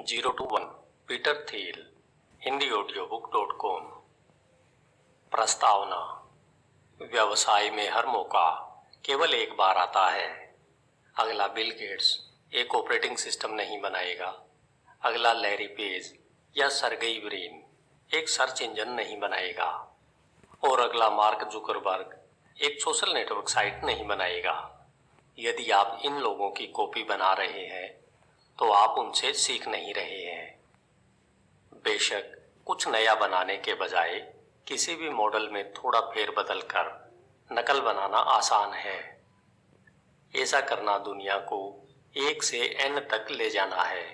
0 to 1 Peter Thiel HindiAudiobook.com। प्रस्तावना। व्यवसाय में हर मौका केवल एक बार आता है। अगला बिल गेट्स एक ऑपरेटिंग सिस्टम नहीं बनाएगा। अगला लैरी पेज या सर्गेई ब्रिन एक सर्च इंजन नहीं बनाएगा। और अगला मार्क जुकरबर्ग एक सोशल नेटवर्क साइट नहीं बनाएगा। यदि आप इन लोगों की कॉपी बना रहे हैं तो आप उनसे सीख नहीं रहे हैं। बेशक कुछ नया बनाने के बजाय किसी भी मॉडल में थोड़ा फेरबदल कर नकल बनाना आसान है। ऐसा करना दुनिया को 1 से N तक ले जाना है।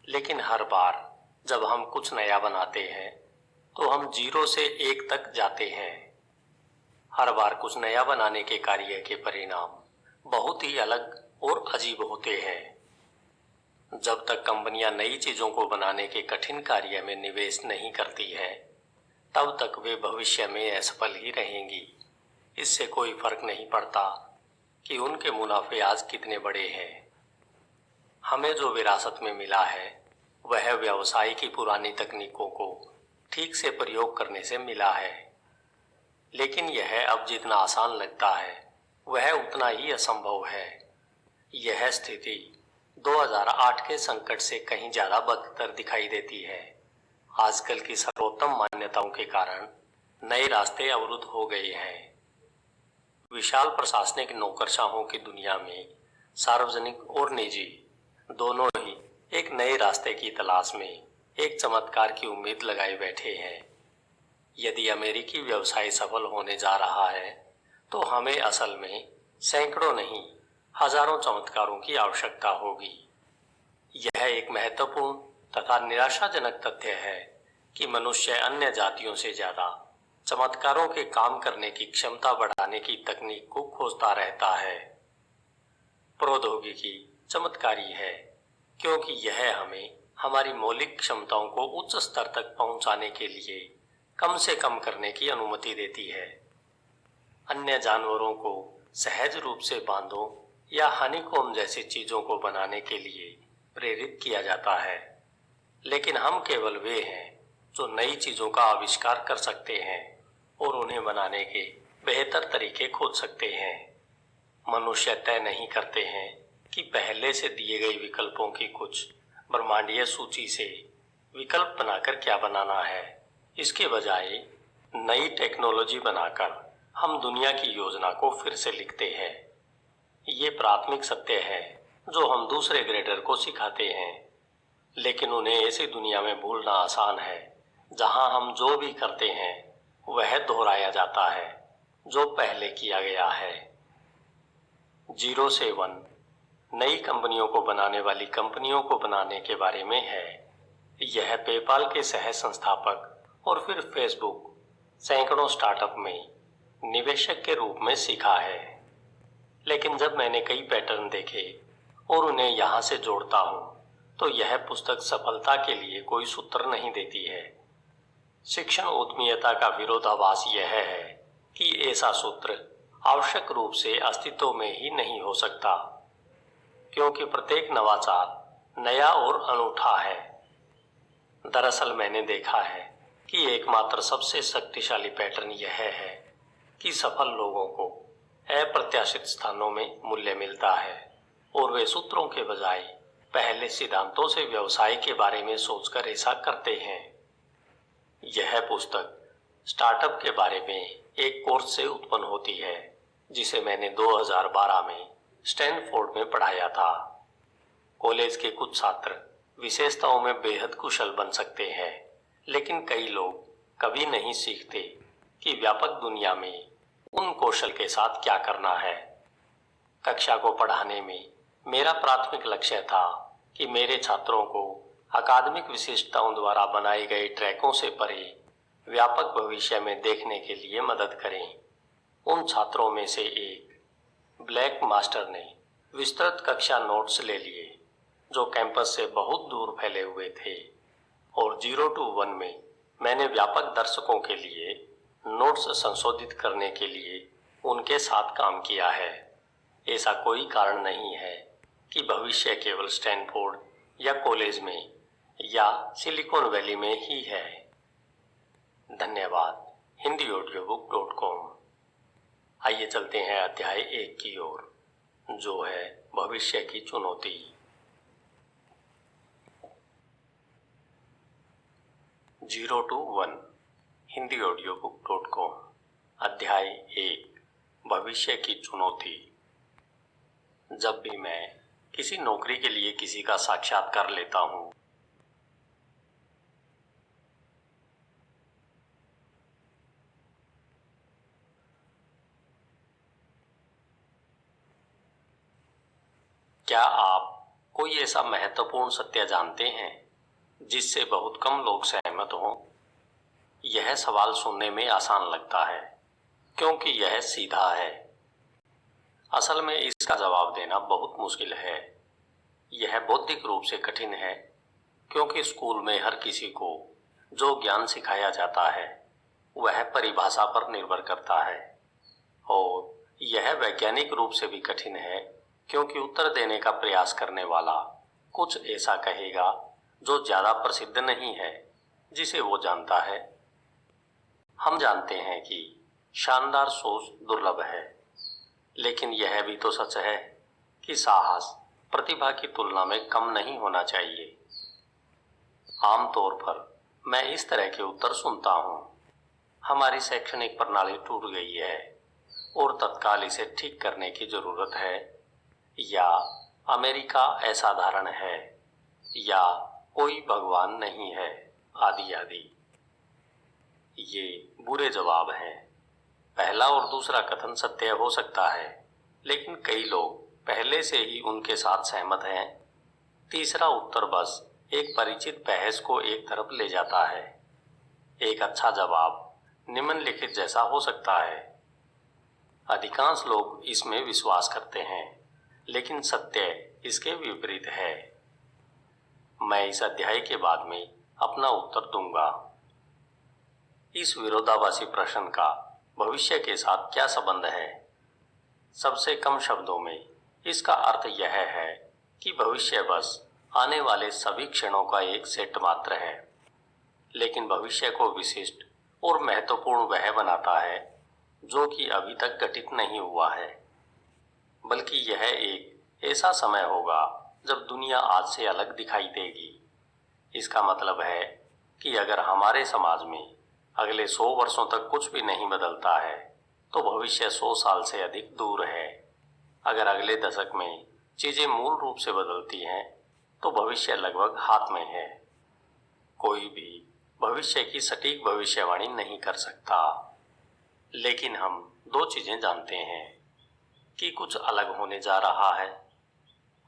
लेकिन हर बार जब हम कुछ नया बनाते हैं तो हम 0 से 1 तक जाते हैं। हर बार कुछ नया बनाने के कार्य के परिणाम बहुत ही अलग और अजीब होते हैं। जब तक कंपनियां नई चीजों को बनाने के कठिन कार्य में निवेश नहीं करती हैं, तब तक वे भविष्य में असफल ही रहेंगी। इससे कोई फर्क नहीं पड़ता कि उनके मुनाफे आज कितने बड़े हैं। हमें जो विरासत में मिला है वह व्यवसाय की पुरानी तकनीकों को ठीक से प्रयोग करने से मिला है। लेकिन यह अब जितना आसान लगता है वह उतना ही असंभव है। यह स्थिति 2008 के संकट से कहीं ज्यादा बदतर दिखाई देती है। आजकल की सर्वोत्तम मान्यताओं के कारण नए रास्ते अवरुद्ध हो गए हैं। विशाल प्रशासनिक नौकरशाहों की दुनिया में सार्वजनिक और निजी दोनों ही एक नए रास्ते की तलाश में एक चमत्कार की उम्मीद लगाए बैठे हैं। यदि अमेरिकी व्यवसाय सफल होने जा रहा है तो हमें असल में सैकड़ों नहीं हजारों चमत्कारों की आवश्यकता होगी। यह एक महत्वपूर्ण तथा निराशाजनक तथ्य है कि मनुष्य अन्य जातियों से ज्यादा चमत्कारों के काम करने की क्षमता बढ़ाने की तकनीक को खोजता रहता है। प्रौद्योगिकी चमत्कारी है क्योंकि यह हमें हमारी मौलिक क्षमताओं को उच्च स्तर तक पहुंचाने के लिए कम से कम करने की अनुमति देती है। अन्य जानवरों को सहज रूप से बांधों या हनीकॉम्ब जैसी चीजों को बनाने के लिए प्रेरित किया जाता है। लेकिन हम केवल वे हैं जो नई चीजों का आविष्कार कर सकते हैं और उन्हें बनाने के बेहतर तरीके खोज सकते हैं। मनुष्य तय नहीं करते हैं कि पहले से दिए गए विकल्पों की कुछ ब्रह्मांडीय सूची से विकल्प बनाकर क्या बनाना है। इसके बजाय नई टेक्नोलॉजी बनाकर हम दुनिया की योजना को फिर से लिखते हैं। ये प्राथमिक सत्य है जो हम दूसरे ग्रेडर को सिखाते हैं। लेकिन उन्हें ऐसी दुनिया में भूलना आसान है जहां हम जो भी करते हैं वह दोहराया जाता है जो पहले किया गया है। 0 से 1 नई कंपनियों को बनाने वाली कंपनियों को बनाने के बारे में है। यह पेपाल के सह संस्थापक और फिर फेसबुक सैकड़ों स्टार्टअप में निवेशक के रूप में सीखा है। लेकिन जब मैंने कई पैटर्न देखे और उन्हें यहाँ से जोड़ता हूँ तो यह पुस्तक सफलता के लिए कोई सूत्र नहीं देती है। शिक्षण उद्यमिता का विरोधाभास यह है कि ऐसा सूत्र आवश्यक रूप से अस्तित्व में ही नहीं हो सकता, क्योंकि प्रत्येक नवाचार नया और अनूठा है। दरअसल मैंने देखा है कि एकमात्र सबसे शक्तिशाली पैटर्न यह है कि सफल लोगों को अप्रत्याशित स्थानों में मूल्य मिलता है और वे सूत्रों के बजाय पहले सिद्धांतों से व्यवसाय के बारे में सोचकर ऐसा करते हैं। यह पुस्तक स्टार्टअप के बारे में एक कोर्स से उत्पन्न होती है जिसे मैंने 2012 में स्टैनफोर्ड में पढ़ाया था। कॉलेज के कुछ छात्र विशेषताओं में बेहद कुशल बन सकते हैं, लेकिन कई लोग कभी नहीं सीखते कि व्यापक दुनिया में उन कौशल के साथ क्या करना है। कक्षा को पढ़ाने में मेरा प्राथमिक लक्ष्य था कि मेरे छात्रों को अकादमिक विशिष्टताओं द्वारा बनाए गए ट्रैकों से परे व्यापक भविष्य में देखने के लिए मदद करें। उन छात्रों में से एक, ब्लैक मास्टर ने विस्तृत कक्षा नोट्स ले लिए जो कैंपस से बहुत दूर फैले हुए थे, और 0 to 1 में मैंने व्यापक दर्शकों के लिए नोट्स संशोधित करने के लिए उनके साथ काम किया है। ऐसा कोई कारण नहीं है कि भविष्य केवल स्टैनफोर्ड या कॉलेज में या सिलिकॉन वैली में ही है। धन्यवाद। HindiAudiobook.com। आइए चलते हैं अध्याय 1 की ओर, जो है भविष्य की चुनौती। 0 to 1 HindiAudiobook.com। अध्याय 1 भविष्य की चुनौती। जब भी मैं किसी नौकरी के लिए किसी का साक्षात्कार लेता हूँ, क्या आप कोई ऐसा महत्वपूर्ण सत्य जानते हैं जिससे बहुत कम लोग सहमत हों? यह सवाल सुनने में आसान लगता है क्योंकि यह सीधा है। असल में इसका जवाब देना बहुत मुश्किल है। यह बौद्धिक रूप से कठिन है क्योंकि स्कूल में हर किसी को जो ज्ञान सिखाया जाता है वह परिभाषा पर निर्भर करता है, और यह वैज्ञानिक रूप से भी कठिन है क्योंकि उत्तर देने का प्रयास करने वाला कुछ ऐसा कहेगा जो ज्यादा प्रसिद्ध नहीं है जिसे वो जानता है। हम जानते हैं कि शानदार सोच दुर्लभ है, लेकिन यह भी तो सच है कि साहस प्रतिभा की तुलना में कम नहीं होना चाहिए। आमतौर पर मैं इस तरह के उत्तर सुनता हूँ, हमारी शैक्षणिक प्रणाली टूट गई है और तत्काल इसे ठीक करने की जरूरत है, या अमेरिका असाधारण है, या कोई भगवान नहीं है, आदि आदि। ये बुरे जवाब हैं। पहला और दूसरा कथन सत्य हो सकता है, लेकिन कई लोग पहले से ही उनके साथ सहमत हैं। तीसरा उत्तर बस एक परिचित बहस को एक तरफ ले जाता है। एक अच्छा जवाब निम्नलिखित जैसा हो सकता है: अधिकांश लोग इसमें विश्वास करते हैं, लेकिन सत्य इसके विपरीत है। मैं इस अध्याय के बाद में अपना उत्तर दूंगा। इस विरोधाभासी प्रश्न का भविष्य के साथ क्या संबंध है? सबसे कम शब्दों में इसका अर्थ यह है कि भविष्य बस आने वाले सभी क्षणों का एक सेट मात्र है, लेकिन भविष्य को विशिष्ट और महत्वपूर्ण वह बनाता है जो कि अभी तक घटित नहीं हुआ है, बल्कि यह एक ऐसा समय होगा जब दुनिया आज से अलग दिखाई देगी। इसका मतलब है कि अगर हमारे समाज में अगले 100 वर्षों तक कुछ भी नहीं बदलता है तो भविष्य 100 साल से अधिक दूर है। अगर अगले दशक में चीजें मूल रूप से बदलती हैं तो भविष्य लगभग हाथ में है। कोई भी भविष्य की सटीक भविष्यवाणी नहीं कर सकता, लेकिन हम दो चीजें जानते हैं कि कुछ अलग होने जा रहा है,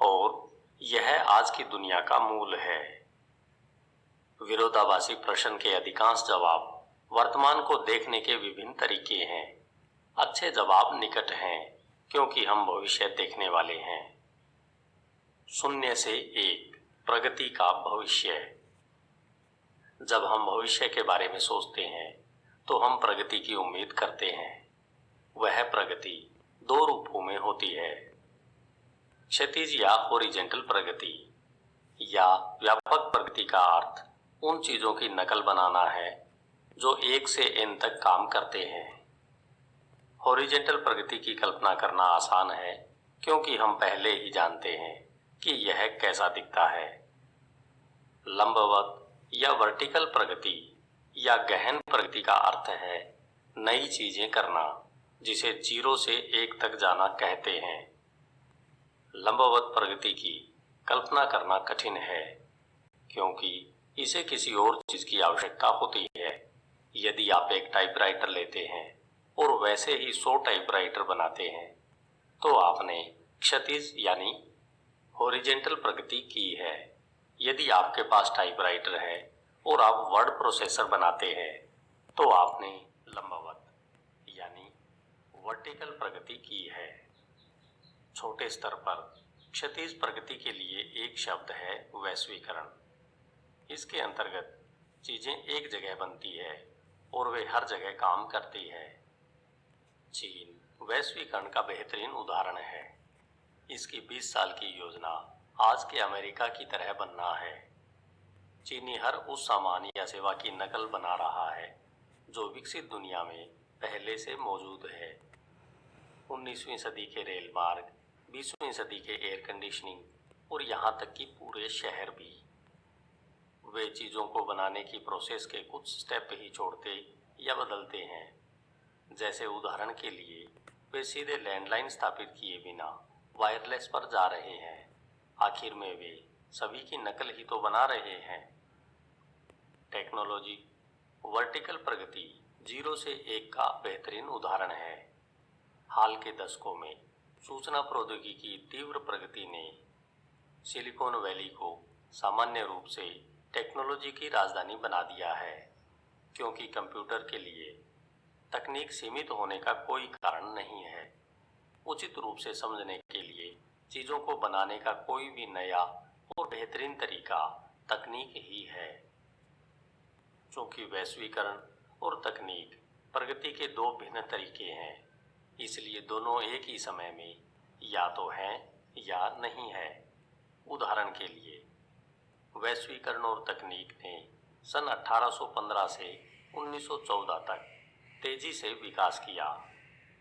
और यह आज की दुनिया का मूल है। विरोधाभासी प्रश्न के अधिकांश जवाब वर्तमान को देखने के विभिन्न तरीके हैं। अच्छे जवाब निकट हैं क्योंकि हम भविष्य देखने वाले हैं। 0 से 1 प्रगति का भविष्य। जब हम भविष्य के बारे में सोचते हैं तो हम प्रगति की उम्मीद करते हैं। वह प्रगति दो रूपों में होती है: क्षैतिज या हॉरिजॉन्टल प्रगति, या व्यापक प्रगति का अर्थ उन चीजों की नकल बनाना है जो 1 से n तक काम करते हैं। हॉरिजॉन्टल प्रगति की कल्पना करना आसान है क्योंकि हम पहले ही जानते हैं कि यह कैसा दिखता है। लंबवत या वर्टिकल प्रगति या गहन प्रगति का अर्थ है नई चीजें करना, जिसे 0 से 1 तक जाना कहते हैं। लंबवत प्रगति की कल्पना करना कठिन है क्योंकि इसे किसी और चीज की आवश्यकता होती है। यदि आप एक टाइपराइटर लेते हैं और वैसे ही 100 टाइपराइटर बनाते हैं तो आपने क्षैतिज यानी हॉरिजॉन्टल प्रगति की है। यदि आपके पास टाइपराइटर है और आप वर्ड प्रोसेसर बनाते हैं तो आपने लंबवत यानी वर्टिकल प्रगति की है। छोटे स्तर पर क्षैतिज प्रगति के लिए एक शब्द है वैश्वीकरण। इसके अंतर्गत चीजें एक जगह बनती है और वे हर जगह काम करती है। चीन वैश्वीकरण का बेहतरीन उदाहरण है। इसकी 20 साल की योजना आज के अमेरिका की तरह बनना है। चीनी हर उस सामान या सेवा की नकल बना रहा है जो विकसित दुनिया में पहले से मौजूद है। 19वीं सदी के रेल मार्ग, 20वीं सदी के एयर कंडीशनिंग और यहाँ तक कि पूरे शहर भी, वे चीज़ों को बनाने की प्रोसेस के कुछ स्टेप ही छोड़ते या बदलते हैं। जैसे उदाहरण के लिए वे सीधे लैंडलाइन स्थापित किए बिना वायरलेस पर जा रहे हैं। आखिर में वे सभी की नकल ही तो बना रहे हैं। टेक्नोलॉजी वर्टिकल प्रगति 0 से 1 का बेहतरीन उदाहरण है। हाल के दशकों में सूचना प्रौद्योगिकी की तीव्र प्रगति ने सिलिकॉन वैली को सामान्य रूप से टेक्नोलॉजी की राजधानी बना दिया है, क्योंकि कंप्यूटर के लिए तकनीक सीमित होने का कोई कारण नहीं है। उचित रूप से समझने के लिए चीज़ों को बनाने का कोई भी नया और बेहतरीन तरीका तकनीक ही है। चूँकि वैश्वीकरण और तकनीक प्रगति के दो भिन्न तरीके हैं, इसलिए दोनों एक ही समय में या तो हैं या नहीं है। उदाहरण के लिए वैश्वीकरण और तकनीक ने सन 1815 से 1914 तक तेजी से विकास किया।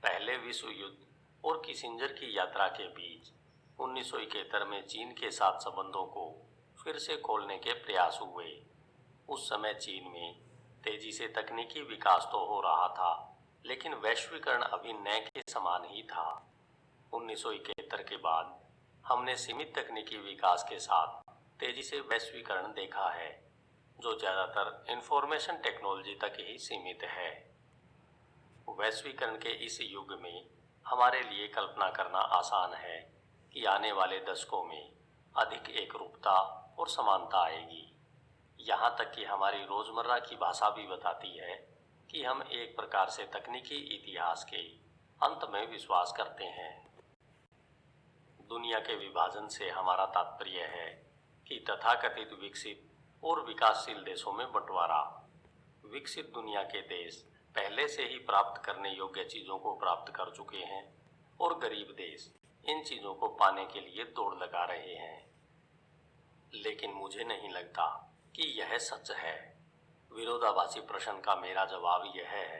पहले विश्व युद्ध और किसिंजर की यात्रा के बीच 1971 में चीन के साथ संबंधों को फिर से खोलने के प्रयास हुए। उस समय चीन में तेजी से तकनीकी विकास तो हो रहा था, लेकिन वैश्वीकरण अभी नए के समान ही था। 1971 के बाद हमने सीमित तकनीकी विकास के साथ तेजी से वैश्वीकरण देखा है, जो ज़्यादातर इंफॉर्मेशन टेक्नोलॉजी तक ही सीमित है। वैश्वीकरण के इस युग में हमारे लिए कल्पना करना आसान है कि आने वाले दशकों में अधिक एकरूपता और समानता आएगी। यहाँ तक कि हमारी रोज़मर्रा की भाषा भी बताती है कि हम एक प्रकार से तकनीकी इतिहास के अंत में विश्वास करते हैं। दुनिया के विभाजन से हमारा तात्पर्य है कि तथाकथित विकसित और विकासशील देशों में बंटवारा। विकसित दुनिया के देश पहले से ही प्राप्त करने योग्य चीज़ों को प्राप्त कर चुके हैं और गरीब देश इन चीज़ों को पाने के लिए दौड़ लगा रहे हैं। लेकिन मुझे नहीं लगता कि यह सच है। विरोधाभासी प्रश्न का मेरा जवाब यह है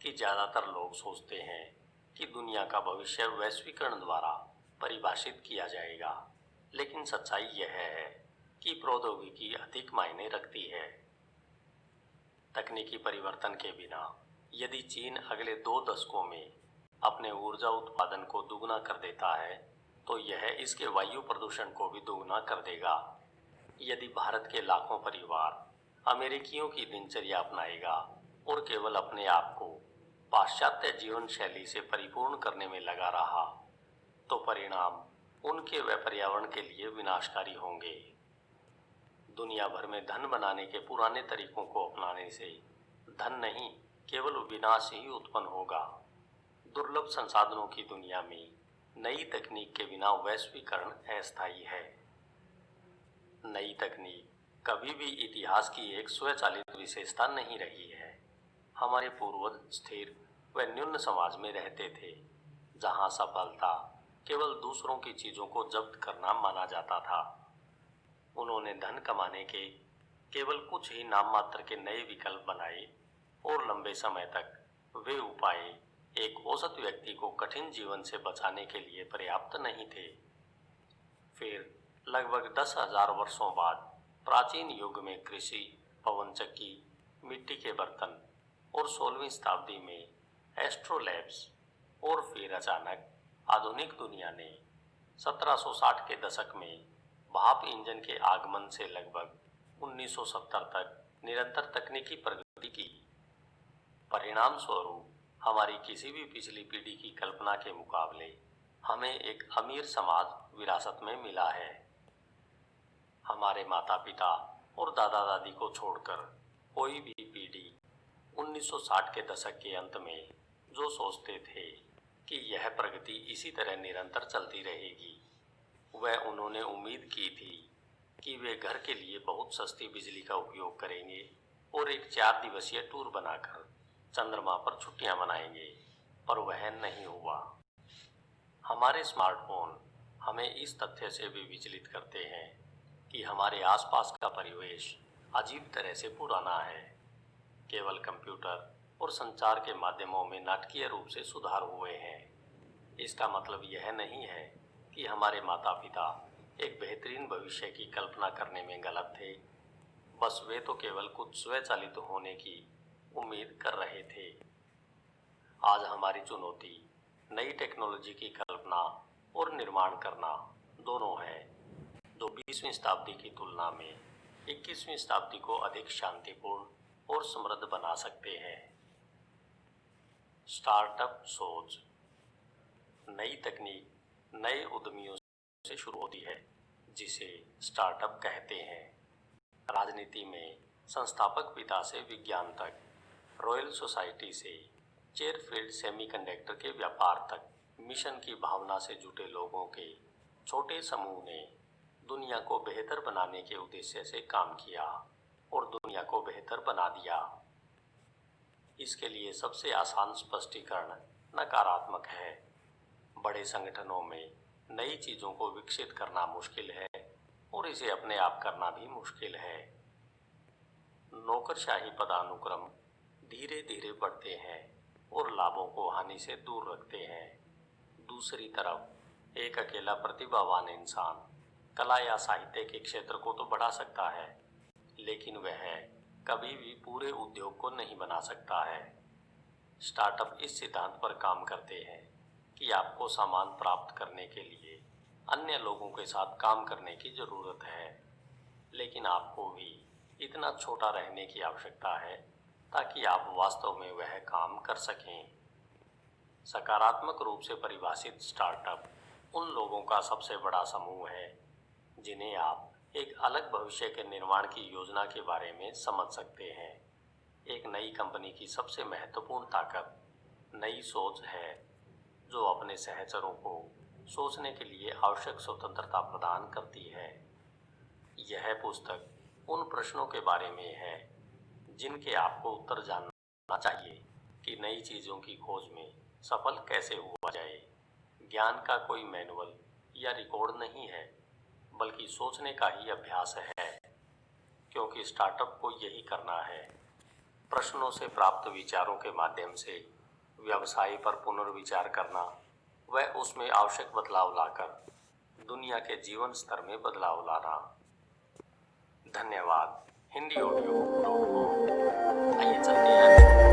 कि ज़्यादातर लोग सोचते हैं कि दुनिया का भविष्य वैश्वीकरण द्वारा परिभाषित किया जाएगा, लेकिन सच्चाई यह है कि प्रौद्योगिकी अधिक मायने रखती है। तकनीकी परिवर्तन के बिना यदि चीन अगले 2 दशकों में अपने ऊर्जा उत्पादन को दुगना कर देता है, तो यह इसके वायु प्रदूषण को भी दुगना कर देगा। यदि भारत के लाखों परिवार अमेरिकियों की दिनचर्या अपनाएगा और केवल अपने आप को पाश्चात्य जीवन शैली से परिपूर्ण करने में लगा रहा, तो परिणाम उनके व पर्यावरण के लिए विनाशकारी होंगे। दुनिया भर में धन बनाने के पुराने तरीकों को अपनाने से धन नहीं, केवल विनाश ही उत्पन्न होगा। दुर्लभ संसाधनों की दुनिया में नई तकनीक के बिना वैश्वीकरण अस्थायी है। नई तकनीक कभी भी इतिहास की एक स्वचालित विशेषता नहीं रही है। हमारे पूर्वज स्थिर व न्यून समाज में रहते थे, जहां सफलता केवल दूसरों की चीज़ों को जब्त करना माना जाता था। उन्होंने धन कमाने के केवल कुछ ही नाम मात्र के नए विकल्प बनाए और लंबे समय तक वे उपाय एक औसत व्यक्ति को कठिन जीवन से बचाने के लिए पर्याप्त नहीं थे। फिर लगभग 10,000 वर्षों बाद प्राचीन युग में कृषि, पवन चक्की, मिट्टी के बर्तन और 16वीं शताब्दी में एस्ट्रोलैब्स, और फिर अचानक आधुनिक दुनिया ने 1760 के दशक में भाप इंजन के आगमन से लगभग 1970 तक निरंतर तकनीकी प्रगति की। परिणाम स्वरूप हमारी किसी भी पिछली पीढ़ी की कल्पना के मुकाबले हमें एक अमीर समाज विरासत में मिला है। हमारे माता पिता और दादा दादी को छोड़कर कोई भी पीढ़ी 1960 के दशक के अंत में जो सोचते थे कि यह प्रगति इसी तरह निरंतर चलती रहेगी, वह उन्होंने उम्मीद की थी कि वे घर के लिए बहुत सस्ती बिजली का उपयोग करेंगे और एक 4 दिवसीय टूर बनाकर चंद्रमा पर छुट्टियां मनाएंगे, पर वह नहीं हुआ। हमारे स्मार्टफोन हमें इस तथ्य से भी विचलित करते हैं कि हमारे आसपास का परिवेश अजीब तरह से पुराना है। केवल कंप्यूटर और संचार के माध्यमों में नाटकीय रूप से सुधार हुए हैं। इसका मतलब यह नहीं है कि हमारे माता पिता एक बेहतरीन भविष्य की कल्पना करने में गलत थे। बस वे तो केवल कुछ स्वचालित होने की उम्मीद कर रहे थे। आज हमारी चुनौती नई टेक्नोलॉजी की कल्पना और निर्माण करना दोनों है, जो 20वीं शताब्दी की तुलना में 21वीं शताब्दी को अधिक शांतिपूर्ण और समृद्ध बना सकते हैं। स्टार्टअप सोच। नई तकनीक नए उद्यमियों से शुरू होती है, जिसे स्टार्टअप कहते हैं। राजनीति में संस्थापक पिता से विज्ञान तक, रॉयल सोसाइटी से चेरफील्ड सेमीकंडक्टर के व्यापार तक, मिशन की भावना से जुटे लोगों के छोटे समूह ने दुनिया को बेहतर बनाने के उद्देश्य से काम किया और दुनिया को बेहतर बना दिया। इसके लिए सबसे आसान स्पष्टीकरण नकारात्मक है। बड़े संगठनों में नई चीजों को विकसित करना मुश्किल है और इसे अपने आप करना भी मुश्किल है। नौकरशाही पदानुक्रम धीरे धीरे बढ़ते हैं और लाभों को हानि से दूर रखते हैं। दूसरी तरफ एक अकेला प्रतिभावान इंसान कला या साहित्य के क्षेत्र को तो बढ़ा सकता है, लेकिन वह कभी भी पूरे उद्योग को नहीं बना सकता है। स्टार्टअप इस सिद्धांत पर काम करते हैं कि आपको सामान प्राप्त करने के लिए अन्य लोगों के साथ काम करने की जरूरत है, लेकिन आपको भी इतना छोटा रहने की आवश्यकता है ताकि आप वास्तव में वह काम कर सकें। सकारात्मक रूप से परिभाषित स्टार्टअप उन लोगों का सबसे बड़ा समूह है जिन्हें आप एक अलग भविष्य के निर्माण की योजना के बारे में समझ सकते हैं। एक नई कंपनी की सबसे महत्वपूर्ण ताकत नई सोच है, जो अपने सहचरों को सोचने के लिए आवश्यक स्वतंत्रता प्रदान करती है। यह पुस्तक उन प्रश्नों के बारे में है जिनके आपको उत्तर जानना चाहिए कि नई चीज़ों की खोज में सफल कैसे हुआ जाए। ज्ञान का कोई मैनुअल या रिकॉर्ड नहीं है, बल्कि सोचने का ही अभ्यास है, क्योंकि स्टार्टअप को यही करना है। प्रश्नों से प्राप्त विचारों के माध्यम से व्यवसाय पर पुनर्विचार करना, वह उसमें आवश्यक बदलाव लाकर दुनिया के जीवन स्तर में बदलाव लाना। धन्यवाद। hindiaudio.com। आइए चलते हैं।